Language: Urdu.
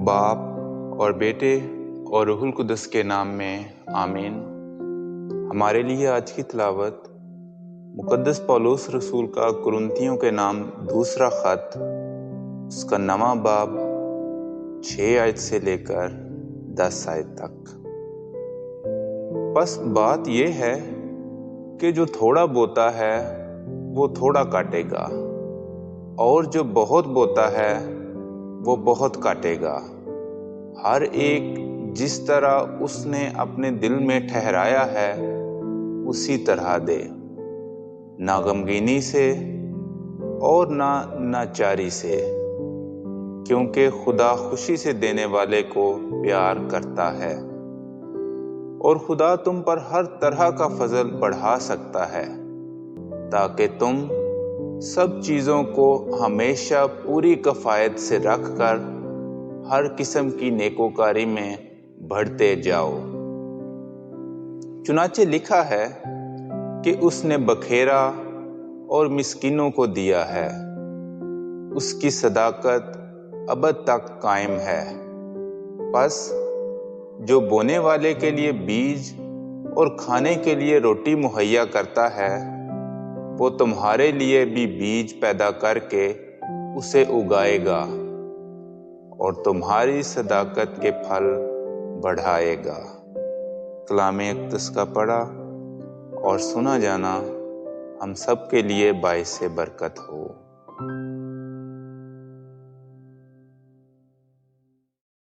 باپ اور بیٹے اور روح القدس کے نام میں آمین۔ ہمارے لیے آج کی تلاوت مقدس پولس رسول کا کرنتھیوں کے نام دوسرا خط، اس کا 9واں باب 6 آیت سے لے کر 10 آیت تک۔ بس بات یہ ہے کہ جو تھوڑا بوتا ہے وہ تھوڑا کاٹے گا، اور جو بہت بوتا ہے وہ بہت کاٹے گا۔ ہر ایک جس طرح اس نے اپنے دل میں ٹھہرایا ہے اسی طرح دے، نہ غمگینی سے اور نہ ناچاری سے، کیونکہ خدا خوشی سے دینے والے کو پیار کرتا ہے، اور خدا تم پر ہر طرح کا فضل بڑھا سکتا ہے، تاکہ تم سب چیزوں کو ہمیشہ پوری کفایت سے رکھ کر ہر قسم کی نیکوکاری میں بڑھتے جاؤ۔ چنانچہ لکھا ہے کہ اس نے بکھیرا اور مسکینوں کو دیا ہے، اس کی صداقت ابد تک قائم ہے۔ پس جو بونے والے کے لیے بیج اور کھانے کے لیے روٹی مہیا کرتا ہے، وہ تمہارے لیے بھی بیج پیدا کر کے اسے اگائے گا اور تمہاری صداقت کے پھل بڑھائے گا۔ کلام اقدس کا پڑھا اور سنا جانا ہم سب کے لیے باعث برکت ہو۔